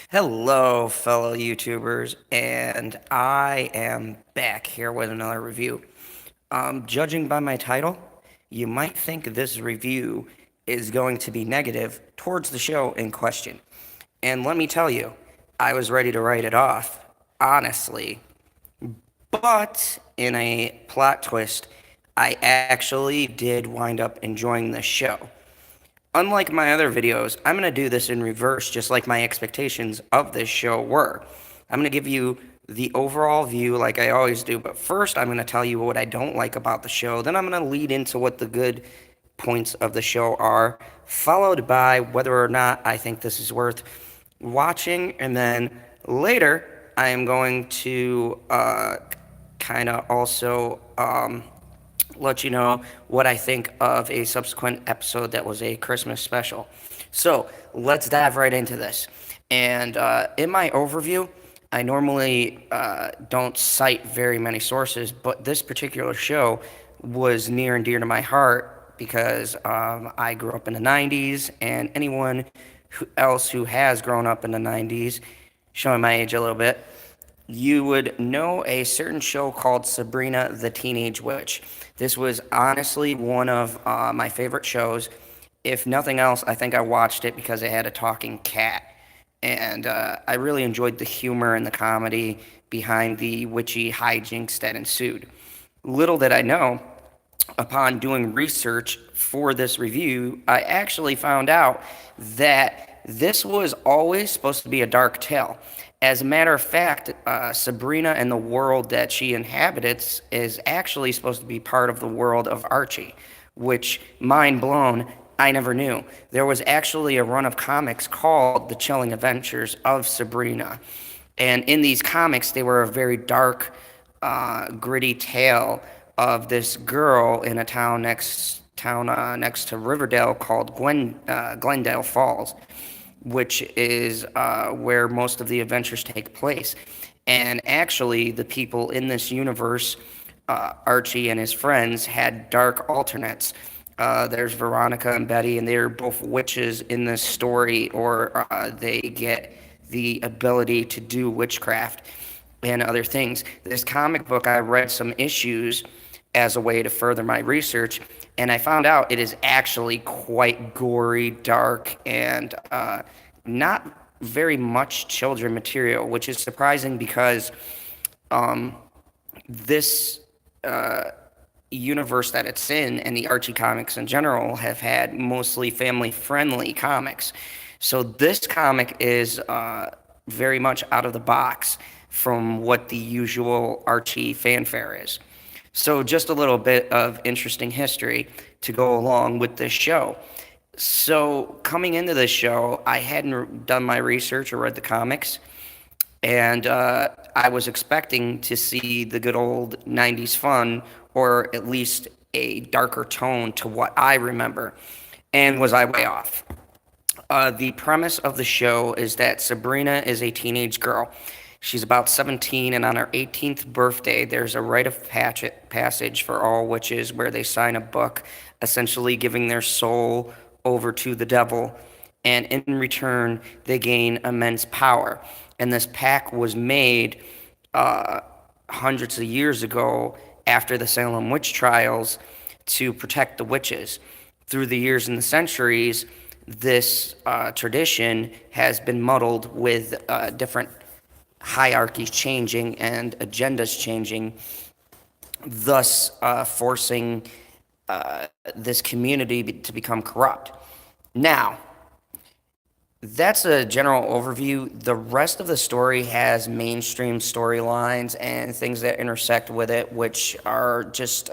Hello, fellow YouTubers, and I am back here with another review. Judging by my title, you might think this review is going to be negative towards the show in question. And let me tell you, I was ready to write it off, honestly. But in a plot twist, I actually did wind up enjoying the show. Unlike my other videos, I'm going to do this in reverse, just like my expectations of this show were. I'm going to give you the overall view like I always do, but first I'm going to tell you what I don't like about the show. Then I'm going to lead into what the good points of the show are, followed by whether or not I think this is worth watching, and then later I am going to kind of also let you know what I think of a subsequent episode that was a Christmas special. So let's dive right into this. And in my overview, I normally don't cite very many sources, but this particular show was near and dear to my heart because I grew up in the 90s, and anyone else who has grown up in the 90s, showing my age a little bit, you would know a certain show called Sabrina the Teenage Witch. This was honestly one of my favorite shows. If nothing else, I think I watched it because it had a talking cat. And I really enjoyed the humor and the comedy behind the witchy hijinks that ensued. Little did I know, upon doing research for this review, I actually found out that this was always supposed to be a dark tale. As a matter of fact, Sabrina and the world that she inhabits is actually supposed to be part of the world of Archie, which, mind blown, I never knew. There was actually a run of comics called The Chilling Adventures of Sabrina. And in these comics, they were a very dark, gritty tale of this girl in a town next to Riverdale called Glendale Falls, which is where most of the adventures take place. And actually, the people in this universe, Archie and his friends, had dark alternates. There's Veronica and Betty, and they're both witches in this story, or they get the ability to do witchcraft and other things. This comic book, I read some issues as a way to further my research, and I found out it is actually quite gory, dark, and not very much children material, which is surprising because this universe that it's in and the Archie comics in general have had mostly family friendly comics. So this comic is very much out of the box from what the usual Archie fanfare is. So, just a little bit of interesting history to go along with this show. So, coming into this show, I hadn't done my research or read the comics, and I was expecting to see the good old 90s fun, or at least a darker tone to what I remember. And was I way off? The premise of the show is that Sabrina is a teenage girl. She's about 17, and on her 18th birthday, there's a rite of passage for all witches where they sign a book, essentially giving their soul over to the devil, and in return, they gain immense power. And this pact was made hundreds of years ago after the Salem witch trials to protect the witches. Through the years and the centuries, this tradition has been muddled with different hierarchies changing and agendas changing, thus forcing this community to become corrupt. Now, that's a general overview. The rest of the story has mainstream storylines and things that intersect with it, which are just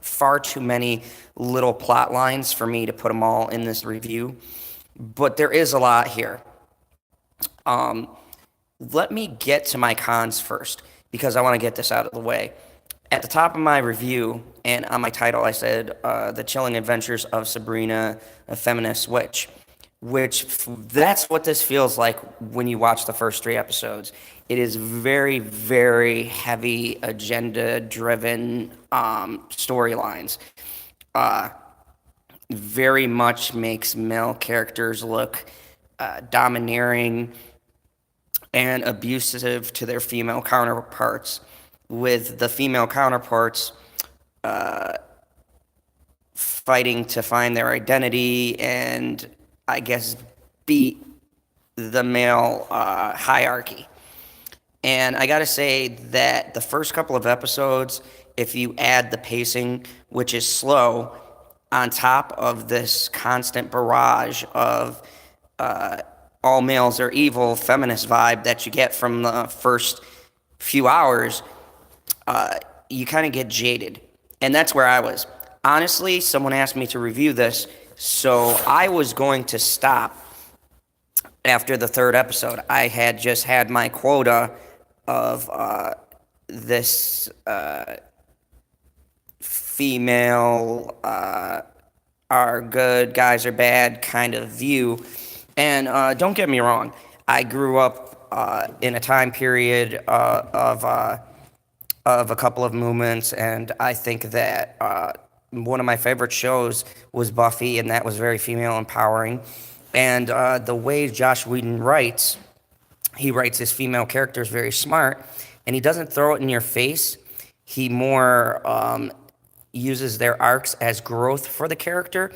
far too many little plot lines for me to put them all in this review. But there is a lot here. Um, Let me get to my cons first because I want to get this out of the way. At the top of my review and on my title, I said The Chilling Adventures of Sabrina, a Feminist Witch, which that's what this feels like when you watch the first three episodes. It is very, very heavy agenda driven storylines. Uh, Very much makes male characters look domineering, and abusive to their female counterparts, with the female counterparts fighting to find their identity and, I guess, beat the male hierarchy. And I gotta say that the first couple of episodes, if you add the pacing, which is slow, on top of this constant barrage of all males are evil feminist vibe that you get from the first few hours, you kind of get jaded. And that's where I was. Honestly, someone asked me to review this, so I was going to stop after the third episode. I had just had my quota of this female are good, guys are bad kind of view. And don't get me wrong, I grew up in a time period of a couple of movements, and I think that one of my favorite shows was Buffy, and that was very female empowering. And the way Josh Whedon writes, he writes his female characters very smart, and he doesn't throw it in your face. He more uses their arcs as growth for the character,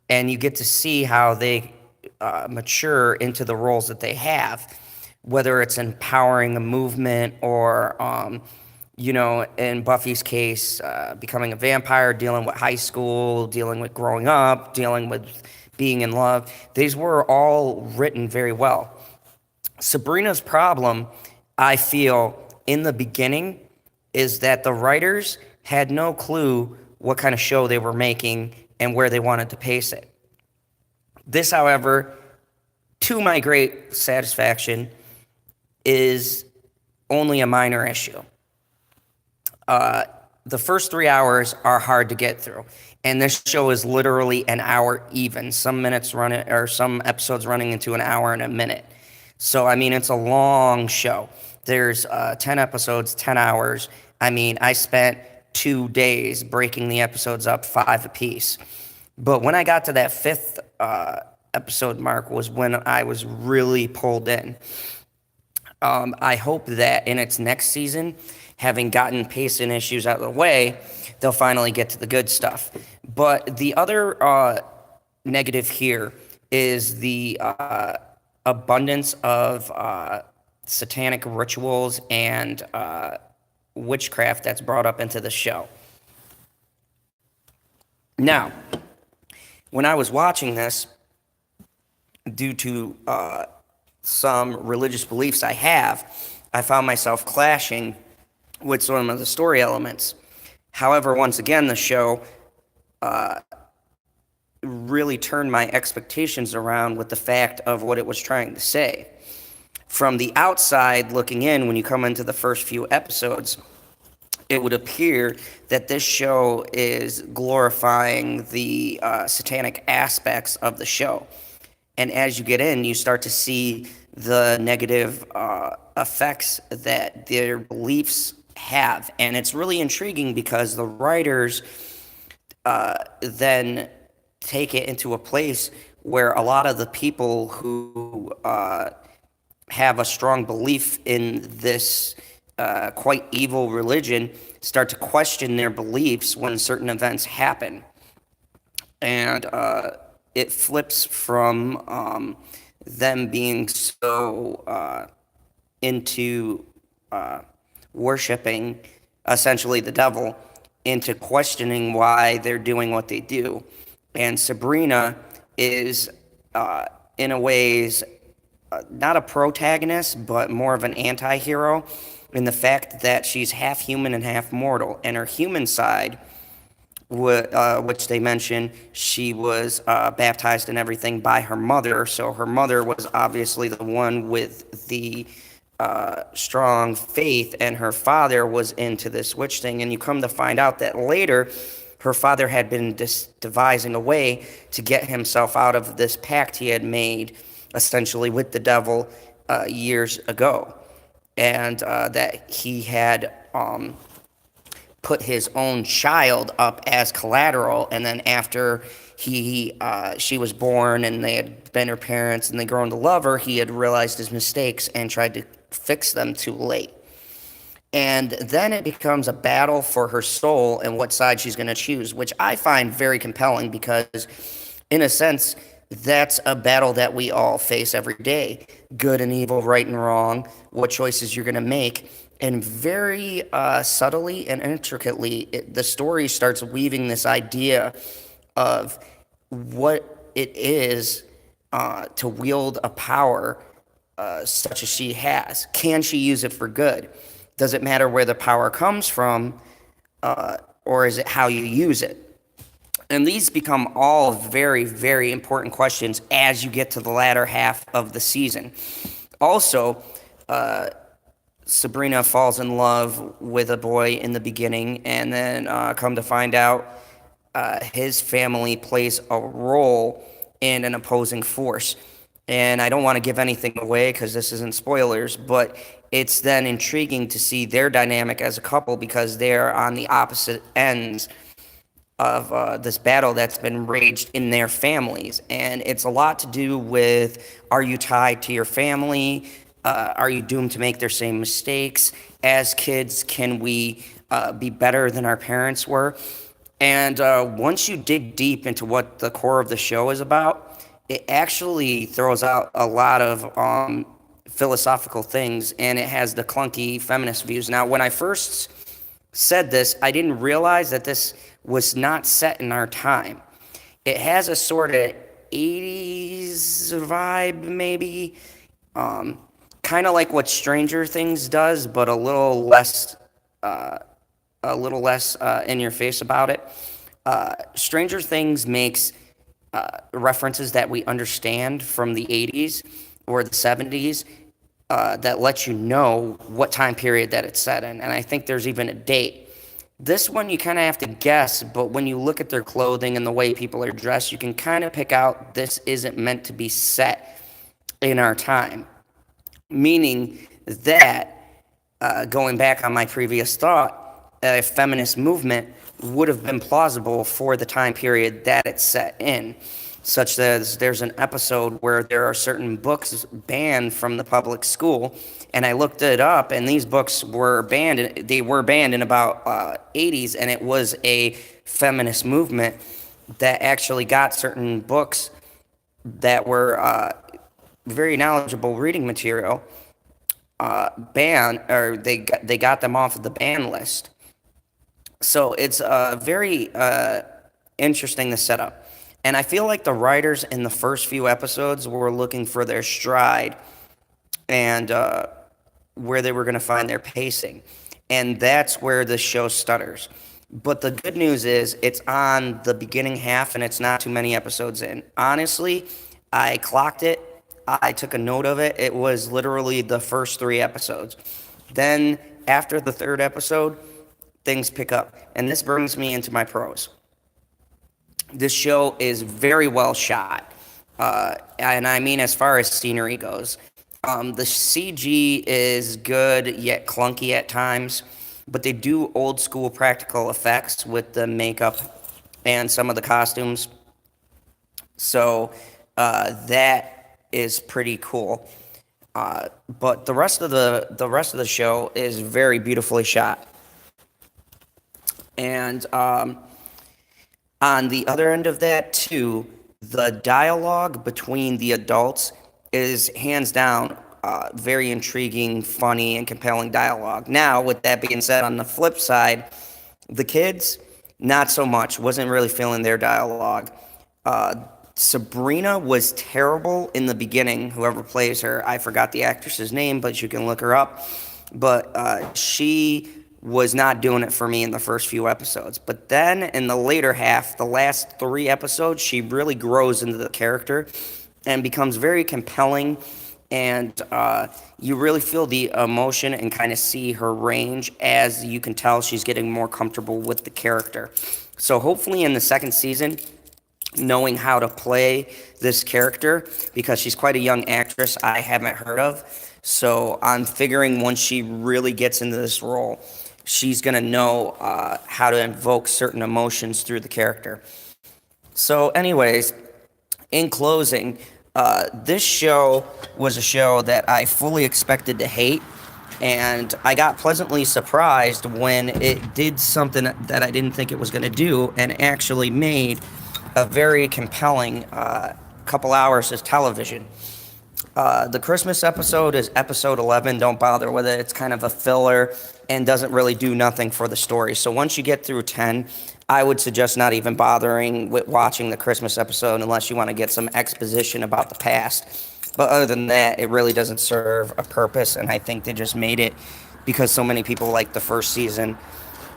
and you get to see how they mature into the roles that they have, whether it's empowering a movement or in Buffy's case, becoming a vampire, dealing with high school, dealing with growing up, dealing with being in love. These were all written very well. Sabrina's problem, I feel, in the beginning, is that the writers had no clue what kind of show they were making and where they wanted to pace it. This, however, to my great satisfaction, is only a minor issue. The first 3 hours are hard to get through, and this show is literally an hour even. Some episodes running into an hour and a minute. So, I mean, it's a long show. There's 10 episodes, 10 hours. I mean, I spent 2 days breaking the episodes up 5 apiece. But when I got to that 5th episode mark was when I was really pulled in. I hope that in its next season, having gotten pacing issues out of the way, they'll finally get to the good stuff. But the other negative here is the abundance of satanic rituals and witchcraft that's brought up into the show. Now, when I was watching this, due to some religious beliefs I have, I found myself clashing with some of the story elements. However, once again, the show really turned my expectations around with the fact of what it was trying to say. From the outside looking in, when you come into the first few episodes, it would appear that this show is glorifying the satanic aspects of the show. And as you get in, you start to see the negative effects that their beliefs have. And it's really intriguing because the writers then take it into a place where a lot of the people who have a strong belief in this quite evil religion start to question their beliefs when certain events happen. And it flips from them being so into worshiping essentially the devil into questioning why they're doing what they do. And Sabrina is, in a ways, not a protagonist, but more of an anti-hero in the fact that she's half human and half mortal. And her human side, which they mention, she was baptized and everything by her mother. So her mother was obviously the one with the strong faith, and her father was into this witch thing. And you come to find out that later, her father had been devising a way to get himself out of this pact he had made, essentially with the devil years ago. And that he had put his own child up as collateral, and then after she was born and they had been her parents and they grown to love her, he had realized his mistakes and tried to fix them too late. And then it becomes a battle for her soul and what side she's going to choose, which I find very compelling because, in a sense, that's a battle that we all face every day. Good and evil, right and wrong, what choices you're going to make. And very subtly and intricately, the story starts weaving this idea of what it is to wield a power such as she has. Can she use it for good? Does it matter where the power comes from, or is it how you use it? And these become all very, very important questions as you get to the latter half of the season. Also, Sabrina falls in love with a boy in the beginning, and then come to find out his family plays a role in an opposing force. And I don't want to give anything away because this isn't spoilers, but it's then intriguing to see their dynamic as a couple because they're on the opposite ends of this battle that's been raged in their families. And it's a lot to do with, are you tied to your family? Are you doomed to make their same mistakes? As kids, can we be better than our parents were? And once you dig deep into what the core of the show is about, it actually throws out a lot of philosophical things, and it has the clunky feminist views. Now, when I first said this, I didn't realize that this was not set in our time. It has a sort of 80s vibe, maybe, kind of like what Stranger Things does, but a little less in your face about it. Stranger Things makes references that we understand from the 80s or the 70s that let you know what time period that it's set in. And I think there's even a date. This one you kind of have to guess, but when you look at their clothing and the way people are dressed, you can kind of pick out this isn't meant to be set in our time. Meaning that, going back on my previous thought, a feminist movement would have been plausible for the time period that it's set in, such as there's an episode where there are certain books banned from the public school, and I looked it up, and these books were banned. They were banned in about 80s, and it was a feminist movement that actually got certain books that were very knowledgeable reading material banned, or they got them off of the ban list. So it's very interesting to set up. And I feel like the writers in the first few episodes were looking for their stride and where they were going to find their pacing. And that's where the show stutters. But the good news is it's on the beginning half and it's not too many episodes in. Honestly, I clocked it. I took a note of it. It was literally the first 3 episodes. Then after the 3rd episode, things pick up. And this brings me into my pros. This show is very well shot. And I mean as far as scenery goes. The CG is good yet clunky at times. But they do old school practical effects with the makeup and some of the costumes. So that is pretty cool. But the rest of the show is very beautifully shot. And on the other end of that, too, the dialogue between the adults is hands down very intriguing, funny, and compelling dialogue. Now, with that being said, on the flip side, the kids, not so much. Wasn't really feeling their dialogue. Sabrina was terrible in the beginning. Whoever plays her, I forgot the actress's name, but you can look her up. But she was not doing it for me in the first few episodes. But then in the later half, the last 3 episodes, she really grows into the character and becomes very compelling. And you really feel the emotion and kind of see her range as you can tell she's getting more comfortable with the character. So hopefully in the 2nd season, knowing how to play this character, because she's quite a young actress I haven't heard of. So I'm figuring once she really gets into this role, she's going to know how to invoke certain emotions through the character. So, anyways, in closing, this show was a show that I fully expected to hate, and I got pleasantly surprised when it did something that I didn't think it was going to do and actually made a very compelling couple hours of television. The Christmas episode is episode 11. Don't bother with it. It's kind of a filler and doesn't really do nothing for the story. So once you get through 10, I would suggest not even bothering with watching the Christmas episode unless you want to get some exposition about the past. But other than that, it really doesn't serve a purpose, and I think they just made it because so many people liked the first season,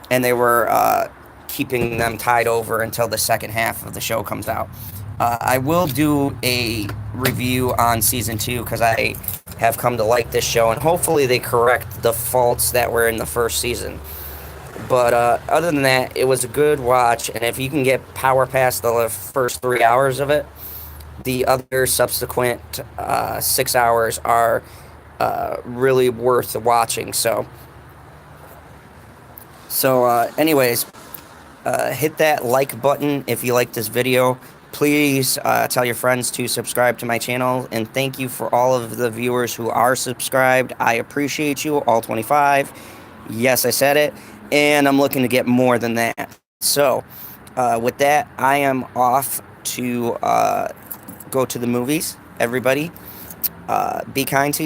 and they were keeping them tied over until the second half of the show comes out. I will do a review on season 2 because I have come to like this show, and hopefully they correct the faults that were in the first season. But other than that, it was a good watch, and if you can get power past the first 3 hours of it, the other subsequent 6 hours are really worth watching. Anyways, hit that like button if you like this video. Please tell your friends to subscribe to my channel, and thank you for all of the viewers who are subscribed. I appreciate you, all 25. Yes, I said it, and I'm looking to get more than that. So, with that, I am off to go to the movies. Everybody, be kind to